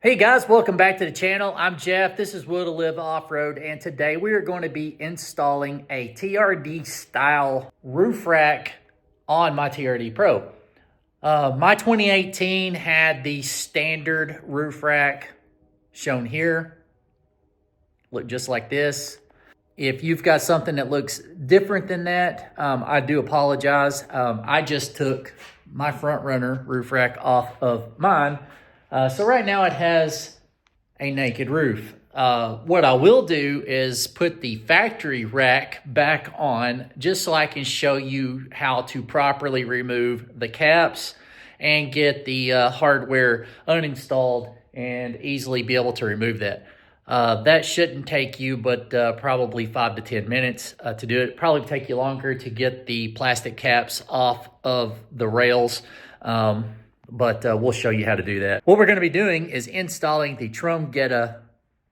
Hey guys, welcome back to the channel. I'm Jeff. This is Will to Live Off-Road, and today we are going to be installing a TRD style roof rack on my TRD Pro. My 2018 had the standard roof rack shown here. Look just like this. If you've got something that looks different than that, I do apologize. I just took my front runner roof rack off of mine. So right now it has a naked roof. What I will do is put the factory rack back on just so I can show you how to properly remove the caps and get the hardware uninstalled and easily be able to remove that. That shouldn't take you but probably 5 to 10 minutes to do it. Probably take you longer to get the plastic caps off of the rails. But we'll show you how to do that. What we're going to be doing is installing the Trumgeta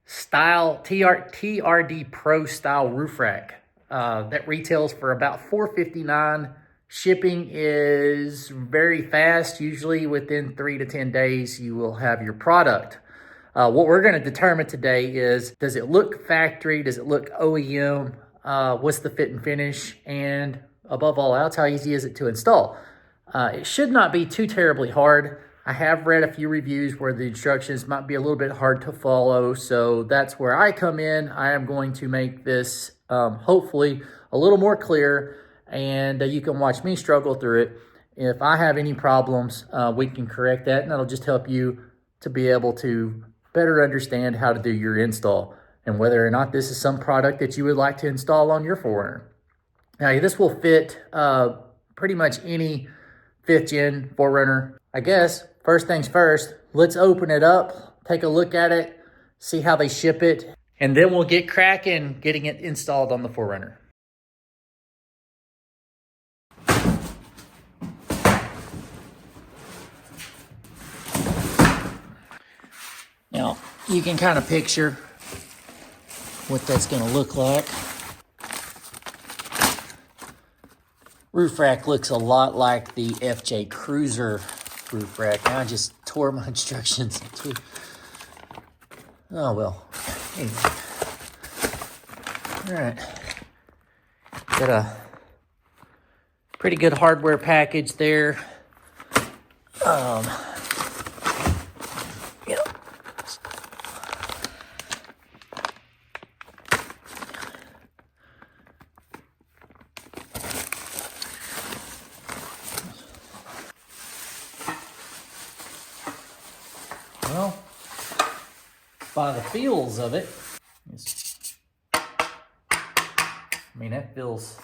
style TRD Pro style roof rack that retails for about $4.59. Shipping is very fast. Usually within 3 to 10 days, you will have your product. What we're going to determine today is, does it look factory? Does it look OEM? What's the fit and finish? And above all else, how easy is it to install? It should not be too terribly hard. I have read a few reviews where the instructions might be a little bit hard to follow, so that's where I come in. I am going to make this hopefully a little more clear, and you can watch me struggle through it. If I have any problems, we can correct that, and that'll just help you to be able to better understand how to do your install and whether or not this is some product that you would like to install on your 4Runner. Now, this will fit pretty much any 5th gen 4Runner. I guess first things first, let's open it up, take a look at it, see how they ship it, and then we'll get cracking getting it installed on the 4Runner. Now, you can kind of picture what that's going to look like. Roof rack looks a lot like the FJ Cruiser roof rack. I just tore my instructions too. Oh well. Anyway. All right. Got a pretty good hardware package there. Well, by the feels of it, I mean, that feels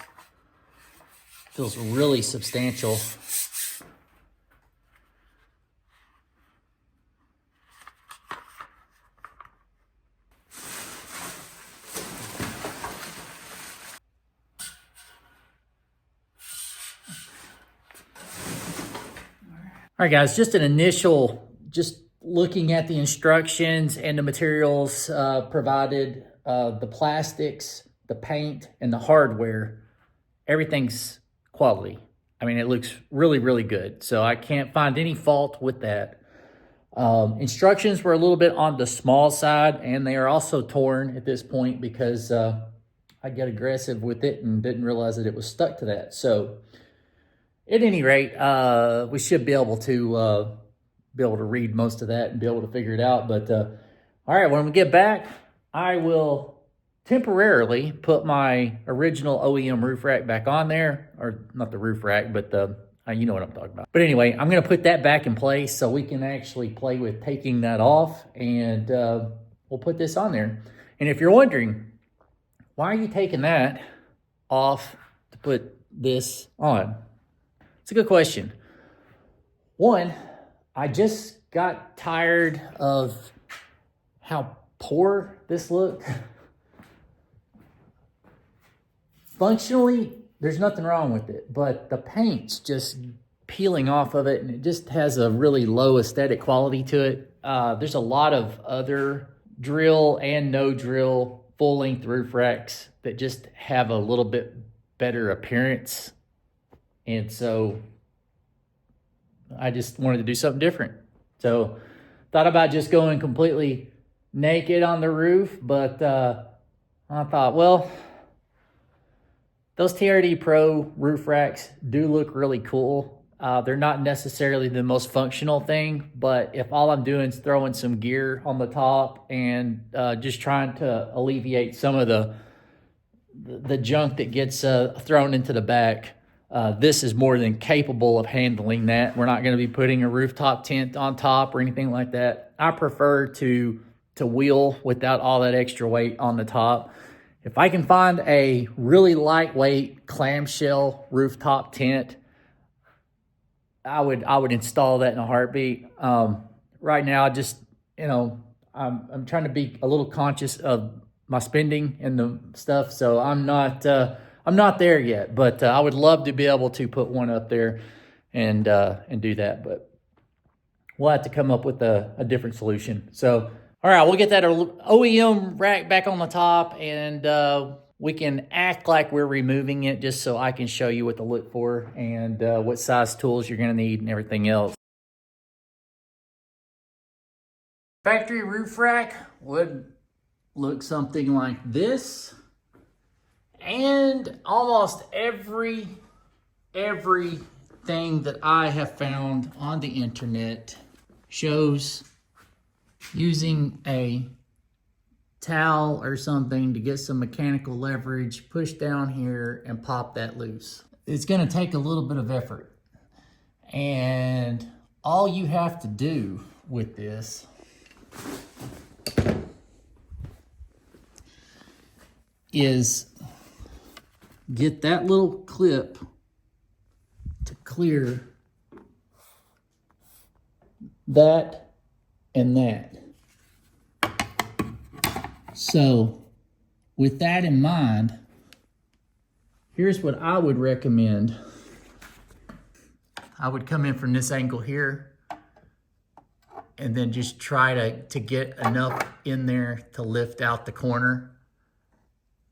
really substantial. All right, guys, just an initial, looking at the instructions and the materials provided, the plastics, the paint, and the hardware, everything's quality. I mean, it looks really, really good. So I can't find any fault with that. Instructions were a little bit on the small side, and they are also torn at this point because I got aggressive with it and didn't realize that it was stuck to that. So at any rate, we should be able to read most of that and be able to figure it out. But all right, when we get back, I will temporarily put my original OEM roof rack back on there, or not the roof rack, but you know what I'm talking about. But anyway, I'm going to put that back in place so we can actually play with taking that off, and we'll put this on there. And if you're wondering, why are you taking that off to put this on? It's a good question. One, I just got tired of how poor this looked. Functionally, there's nothing wrong with it, but the paint's just peeling off of it, and it just has a really low aesthetic quality to it. There's a lot of other drill and no drill full-length roof racks that just have a little bit better appearance, and so I just wanted to do something different. So thought about just going completely naked on the roof, but I thought, well, those TRD Pro roof racks do look really cool. They're not necessarily the most functional thing, but if all I'm doing is throwing some gear on the top and just trying to alleviate some of the junk that gets thrown into the back, this is more than capable of handling that. We're not going to be putting a rooftop tent on top or anything like that. I prefer to wheel without all that extra weight on the top. If I can find a really lightweight clamshell rooftop tent, I would install that in a heartbeat. Right now, I just, I'm trying to be a little conscious of my spending and the stuff, so I'm not there yet. But I would love to be able to put one up there and do that. But we'll have to come up with a different solution. So, all right, we'll get that OEM rack back on the top, and we can act like we're removing it just so I can show you what to look for and what size tools you're going to need and everything else. Factory roof rack would look something like this, and almost everything that I have found on the internet shows using a towel or something to get some mechanical leverage, push down here and pop that loose. It's going to take a little bit of effort, and all you have to do with this is get that little clip to clear that and that. So with that in mind, here's what I would recommend. I would come in from this angle here and then just try to get enough in there to lift out the corner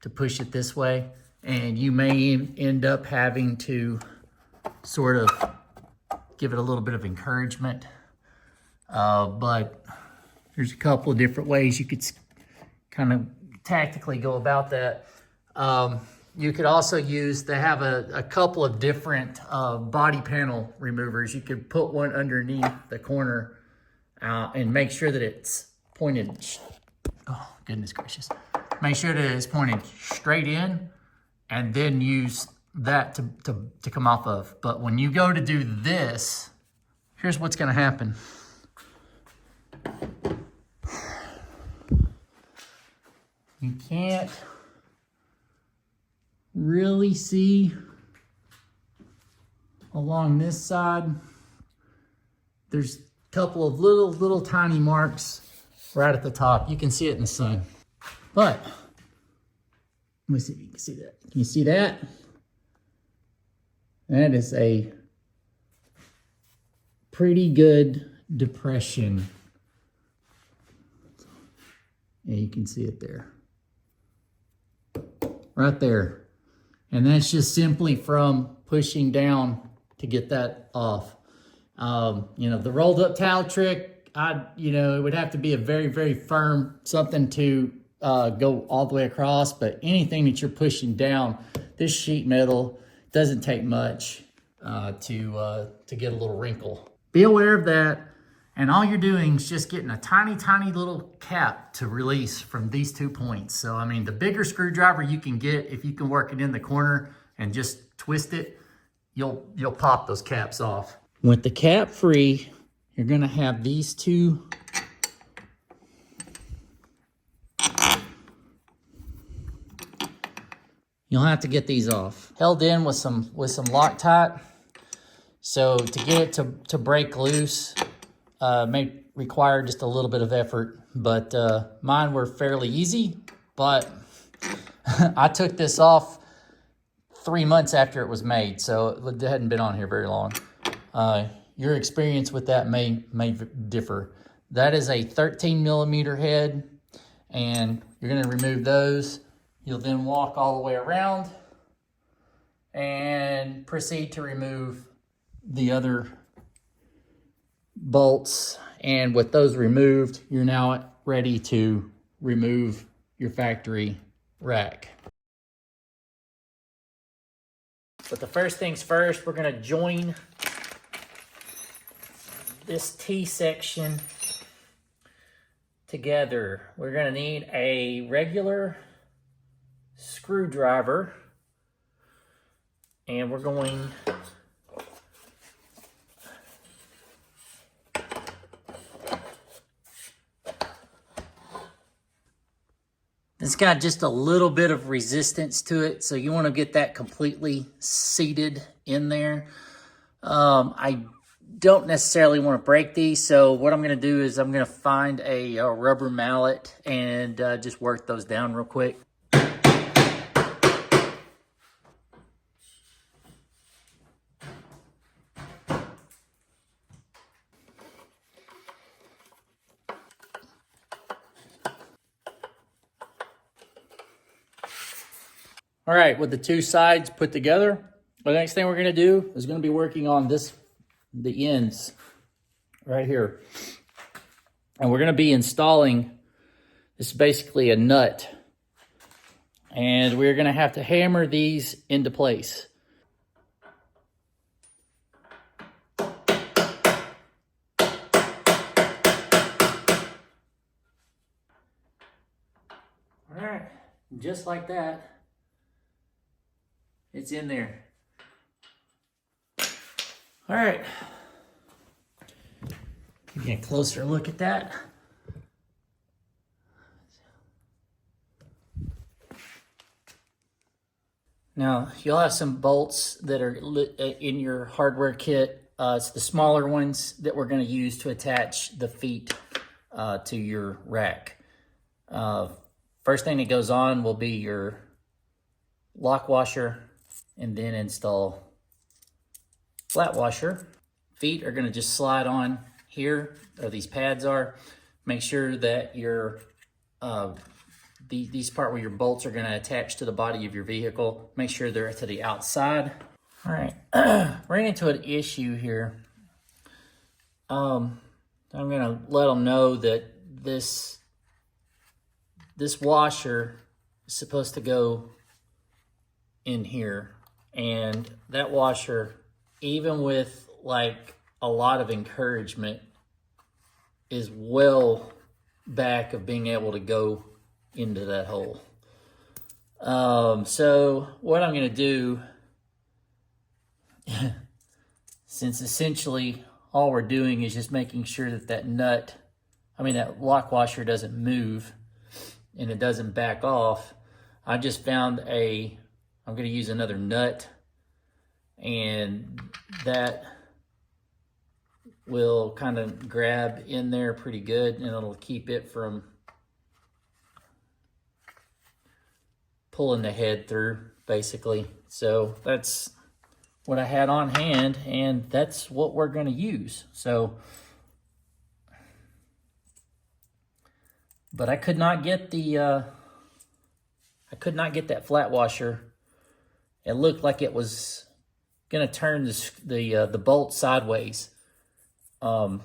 to push it this way. And you may end up having to sort of give it a little bit of encouragement. But there's a couple of different ways you could kind of tactically go about that. You could also use, they have a couple of different body panel removers. You could put one underneath the corner and make sure that it's pointed, oh goodness gracious. Make sure that it's pointed straight in, and then use that to come off of. But when you go to do this, here's what's gonna happen. You can't really see along this side. There's a couple of little tiny marks right at the top. You can see it in the sun. But let me see if you can see that. Can you see that? That is a pretty good depression. Yeah, you can see it there. Right there. And that's just simply from pushing down to get that off. The rolled up towel trick, it would have to be a very, very firm something to go all the way across, but anything that you're pushing down, this sheet metal doesn't take much to get a little wrinkle. Be aware of that. And all you're doing is just getting a tiny, tiny little cap to release from these 2 points. So, I mean, the bigger screwdriver you can get, if you can work it in the corner and just twist it, you'll pop those caps off. With the cap free, you're gonna have these two you'll have to get these off. Held in with some Loctite. So to get it to break loose, may require just a little bit of effort, but mine were fairly easy. But I took this off 3 months after it was made, so it hadn't been on here very long. Your experience with that may differ. That is a 13 millimeter head, and you're gonna remove those. You'll then walk all the way around and proceed to remove the other bolts And with those removed, you're now ready to remove your factory rack. But the first things first, we're gonna join this T section together. We're gonna need a regular screwdriver, and we're going it's got just a little bit of resistance to it, so you want to get that completely seated in there. I don't necessarily want to break these, so what I'm going to do is I'm going to find a rubber mallet and just work those down real quick. All right, with the two sides put together, the next thing we're going to do is going to be working on the ends right here. And we're going to be installing, this is basically a nut. And we're going to have to hammer these into place. All right, just like that. It's in there. All right. Give you a closer look at that. Now, you'll have some bolts that are in your hardware kit. It's the smaller ones that we're going to use to attach the feet to your rack. First thing that goes on will be your lock washer, and then install flat washer. Feet are going to just slide on here, or these pads are. Make sure that your these part where your bolts are going to attach to the body of your vehicle, make sure they're to the outside. All right, ran into an issue here. I'm going to let them know that this washer is supposed to go in here. And that washer, even with like a lot of encouragement, is well back of being able to go into that hole. So what I'm going to do, since essentially all we're doing is just making sure that that lock washer doesn't move and it doesn't back off, I just found I'm going to use another nut, and that will kind of grab in there pretty good, and it'll keep it from pulling the head through, basically. So that's what I had on hand, and that's what we're going to use. So, but I could not get that flat washer. It looked like it was going to turn the bolt sideways. It's going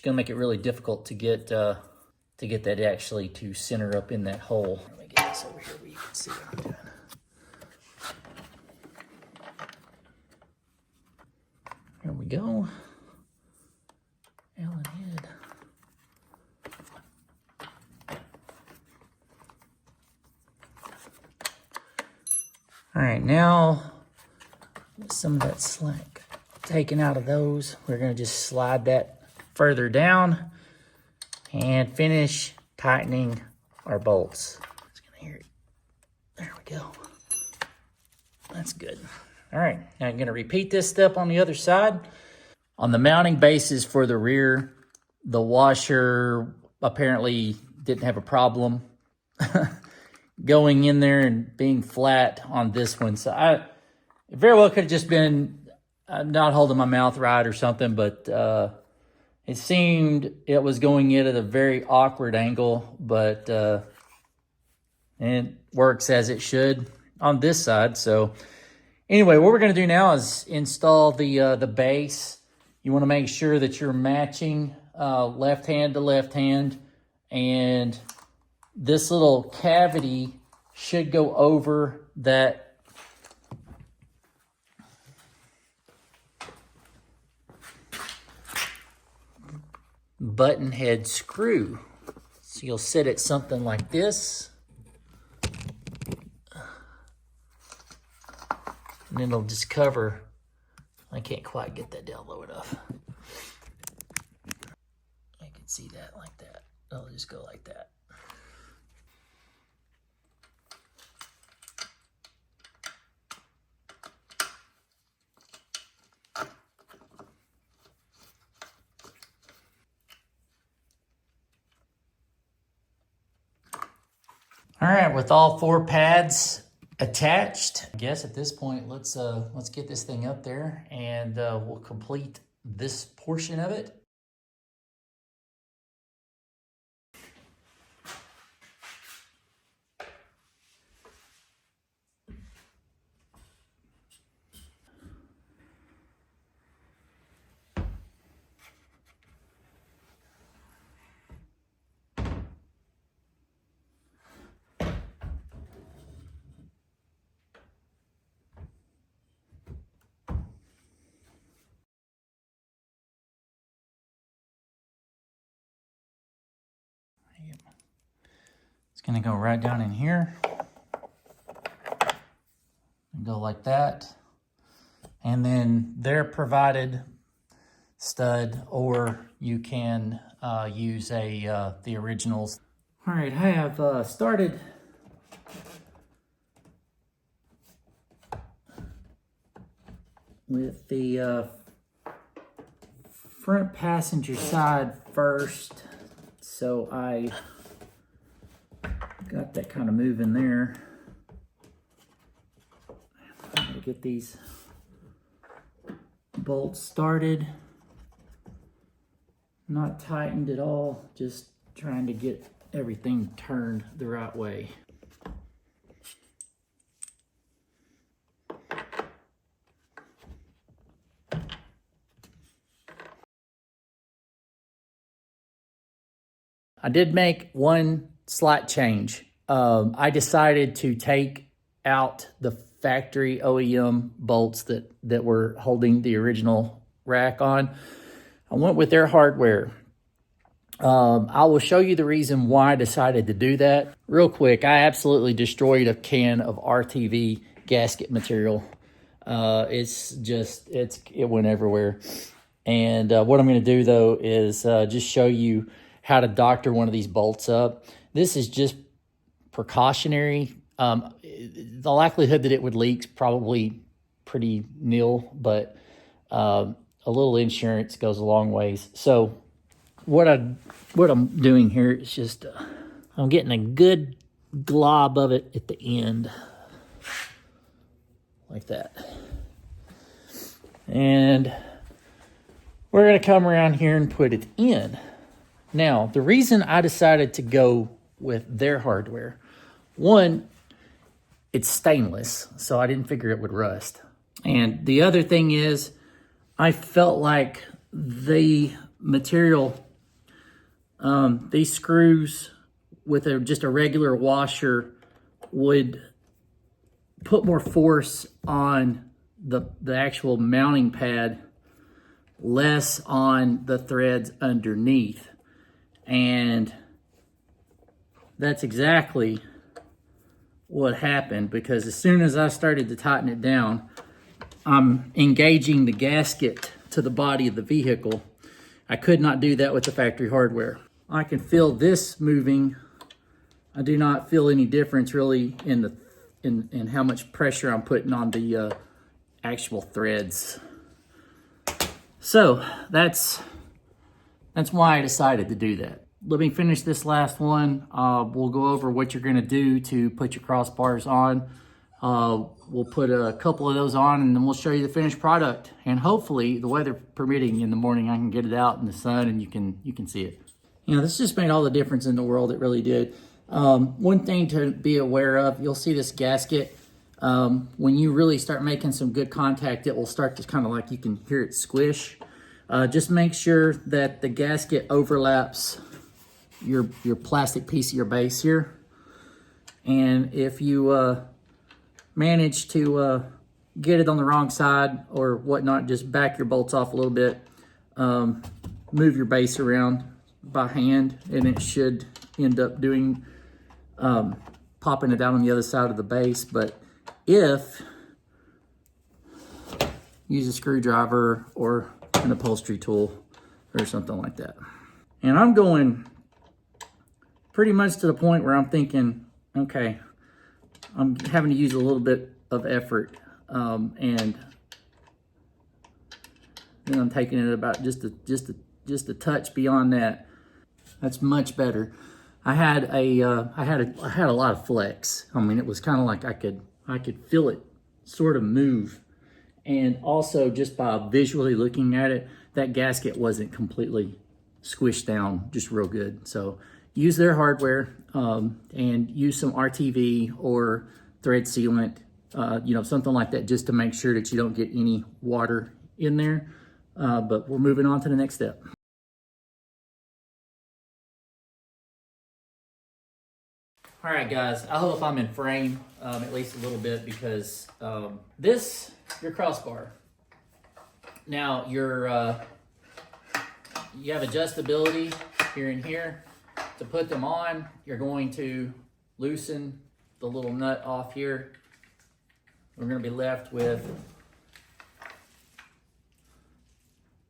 to make it really difficult to get that actually to center up in that hole. Let me get this over here where you can see what I'm doing. Here we go. Allen head. All right, now with some of that slack taken out of those, we're going to just slide that further down and finish tightening our bolts. It's going to hear it. There we go. That's good. All right, now I'm going to repeat this step on the other side. On the mounting bases for the rear, the washer apparently didn't have a problem going in there and being flat on this one. So it very well could have just been not holding my mouth right or something, but it seemed it was going in at a very awkward angle, but it works as it should on this side. So anyway, what we're going to do now is install the base. You want to make sure that you're matching left hand to left hand, and this little cavity should go over that button head screw. So you'll sit it something like this, and it'll just cover. I can't quite get that down low enough. I can see that like that. It'll just go like that. All right, with all 4 pads attached, I guess at this point, let's get this thing up there, and we'll complete this portion of it. It's gonna go right down in here and go like that. And then they're provided stud, or you can use the originals. All right, I have started with the front passenger side first. So I got that kind of moving there. I'm gonna get these bolts started. Not tightened at all, just trying to get everything turned the right way. I did make one slight change. I decided to take out the factory OEM bolts that were holding the original rack on. I went with their hardware. I will show you the reason why I decided to do that. Real quick, I absolutely destroyed a can of RTV gasket material. It went everywhere. And what I'm gonna do though is just show you how to doctor one of these bolts up. This is just precautionary. The likelihood that it would leak is probably pretty nil, but a little insurance goes a long ways. So what I'm doing here is just I'm getting a good glob of it at the end, like that. And we're gonna come around here and put it in. Now, the reason I decided to go with their hardware, one, it's stainless, so I didn't figure it would rust. And the other thing is, I felt like the material, these screws with just a regular washer would put more force on the actual mounting pad, less on the threads underneath. And that's exactly what happened, because as soon as I started to tighten it down, I'm engaging the gasket to the body of the vehicle. I could not do that with the factory hardware. I can feel this moving. I do not feel any difference really in how much pressure I'm putting on the actual threads. So that's why I decided to do that. Let me finish this last one. We'll go over what you're gonna do to put your crossbars on. We'll put a couple of those on, and then we'll show you the finished product. And hopefully, the weather permitting, in the morning I can get it out in the sun and you can see it. You know, this just made all the difference in the world. It really did. One thing to be aware of, you'll see this gasket. When you really start making some good contact, it will start to kind of like, you can hear it squish. Just make sure that the gasket overlaps your plastic piece of your base here. And if you manage to get it on the wrong side or whatnot, just back your bolts off a little bit. Move your base around by hand, and it should end up doing popping it out on the other side of the base. But if use a screwdriver or an upholstery tool or something like that. And I'm going pretty much to the point where I'm thinking, okay, I'm having to use a little bit of effort, and then I'm taking it about just a touch beyond that. That's much better. I had a lot of flex. I mean, it was kind of like I could feel it sort of move, and also just by visually looking at it, that gasket wasn't completely squished down, just real good. So use their hardware, and use some RTV or thread sealant, something like that, just to make sure that you don't get any water in there. But we're moving on to the next step. All right, guys, I hope I'm in frame, at least a little bit, because your crossbar. Now, you have adjustability here and here. To put them on, you're going to loosen the little nut off here. We're going to be left with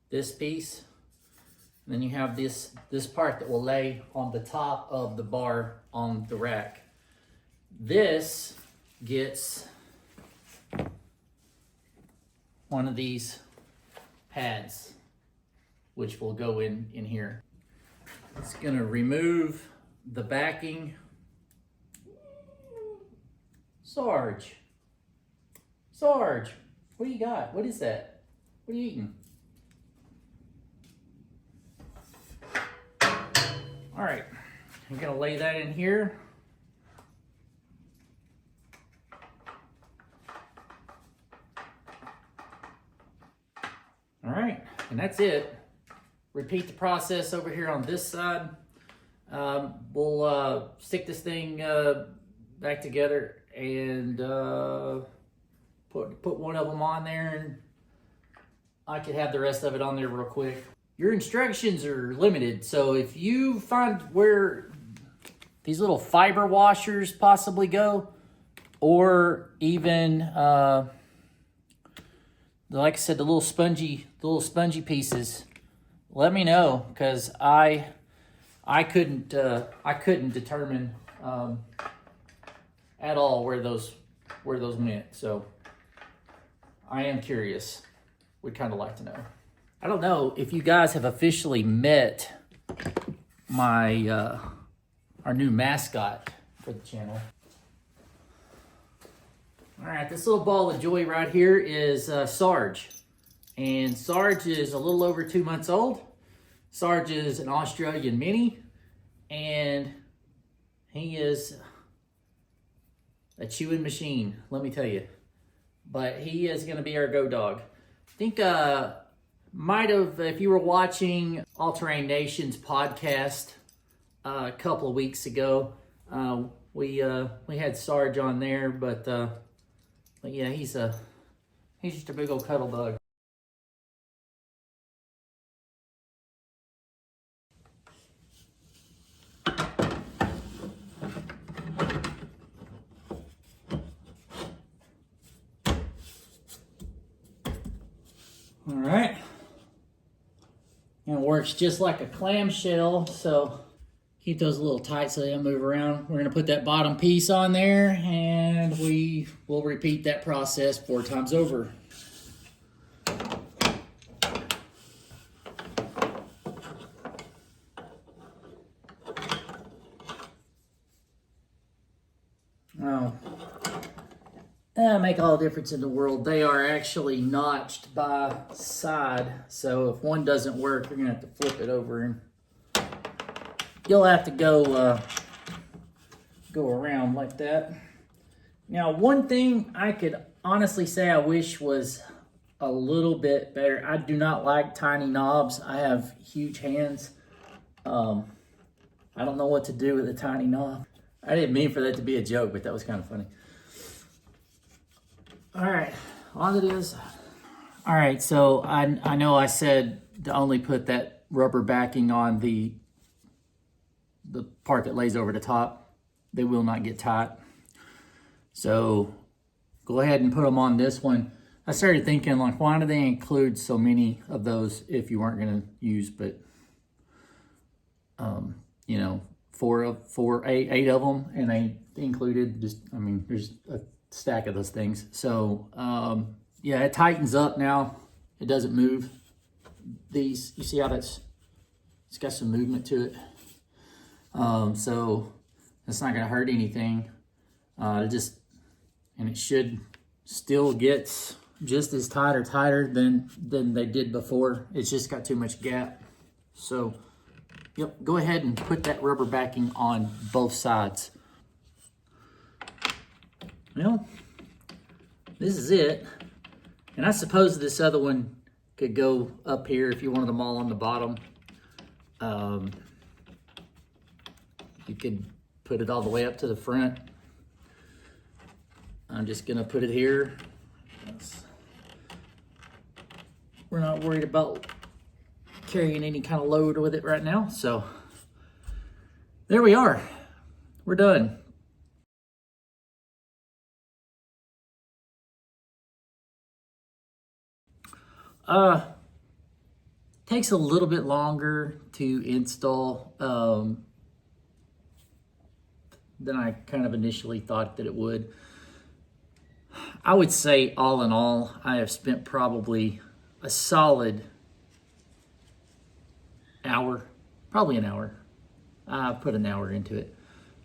this piece. And then you have this part that will lay on the top of the bar on the rack. This gets one of these pads, which will go in here. It's going to remove the backing. Sarge, what do you got? What is that? What are you eating? All right, I'm gonna lay that in here. All right, and that's it. Repeat the process over here on this side. We'll stick this thing back together and put one of them on there, and I could have the rest of it on there real quick. Your instructions are limited, so if you find where these little fiber washers possibly go, or even like I said, the little spongy pieces, let me know, because I couldn't determine at all where those went. So I am curious. Would kind of like to know. I don't know if you guys have officially met our new mascot for the channel. All right, this little ball of joy right here is Sarge. And Sarge is a little over 2 months old. Sarge is an Australian mini, and he is a chewing machine, let me tell you. But he is going to be our go dog. I think might have, if you were watching All Terrain Nation's podcast a couple of weeks ago, we had Sarge on there, but yeah, he's just a big old cuddle bug. All right, and it works just like a clamshell, so keep those a little tight so they don't move around. We're gonna put that bottom piece on there, and we will repeat that process 4 times over. Oh, that'll make all the difference in the world. They are actually notched by side, so if one doesn't work, you're gonna have to flip it over, and you'll have to go around like that. Now, one thing I could honestly say I wish was a little bit better. I do not like tiny knobs. I have huge hands. I don't know what to do with a tiny knob. I didn't mean for that to be a joke, but that was kind of funny. All right, on to this. All right, so I know I said to only put that rubber backing on the part that lays over the top. They will not get tight. So go ahead and put them on this one. I started thinking, like, why do they include so many of those if you weren't going to use, but, you know, eight of them, and they included just, I mean, there's a stack of those things. So, yeah, it tightens up now. It doesn't move. These, you see how it's got some movement to it. So it's not going to hurt anything. And it should still get just as tight or tighter than they did before. It's just got too much gap. So, yep, go ahead and put that rubber backing on both sides. Well, this is it. And I suppose this other one could go up here if you wanted them all on the bottom. You could put it all the way up to the front. I'm just gonna put it here. We're not worried about carrying any kind of load with it right now. So there we are. We're done. Takes a little bit longer to install than I kind of initially thought that it would. I would say all in all, I have spent probably a solid hour, probably an hour. I put an hour into it.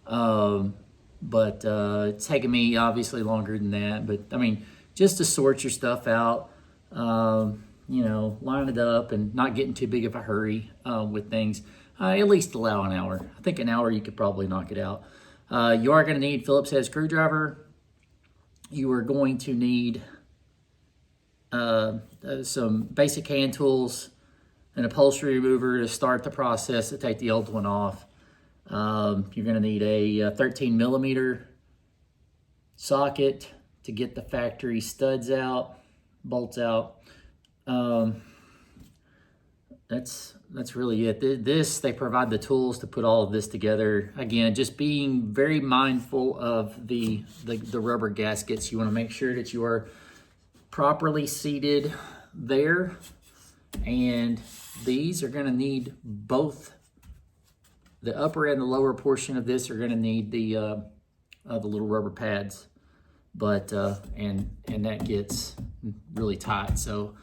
But it's taken me obviously longer than that. But I mean, just to sort your stuff out, you know, line it up and not get in too big of a hurry with things. At least allow an hour. I think an hour you could probably knock it out. You are going to need Phillips head screwdriver. You are going to need some basic hand tools, an upholstery remover to start the process to take the old one off. You're going to need a 13 millimeter socket to get the factory studs out, bolts out. That's really it. They provide the tools to put all of this together. Again, just being very mindful of the rubber gaskets. You want to make sure that you are properly seated there. And these are going to need both. The upper and the lower portion of this are going to need the little rubber pads. But and that gets really tight. So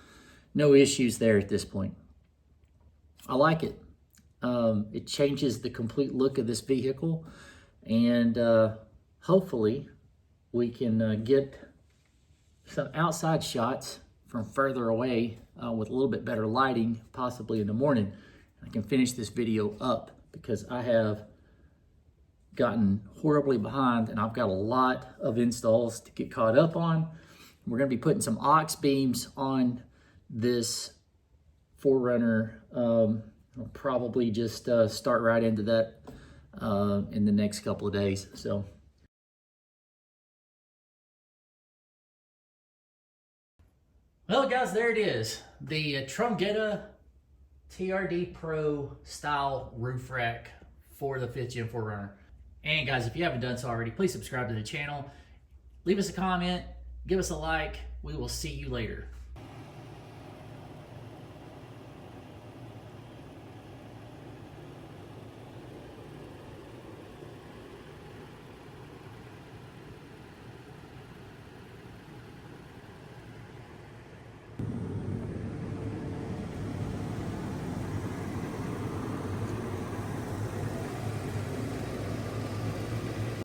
no issues there at this point. I like it. It changes the complete look of this vehicle, and hopefully we can get some outside shots from further away with a little bit better lighting, possibly in the morning. I can finish this video up because I have gotten horribly behind and I've got a lot of installs to get caught up on. We're going to be putting some aux beams on this 4Runner. I'll probably just start right into that in the next couple of days. So, well, guys, there it is. The Trumgeta TRD Pro style roof rack for the 5th Gen 4Runner. And guys, if you haven't done so already, please subscribe to the channel. Leave us a comment, give us a like. We will see you later.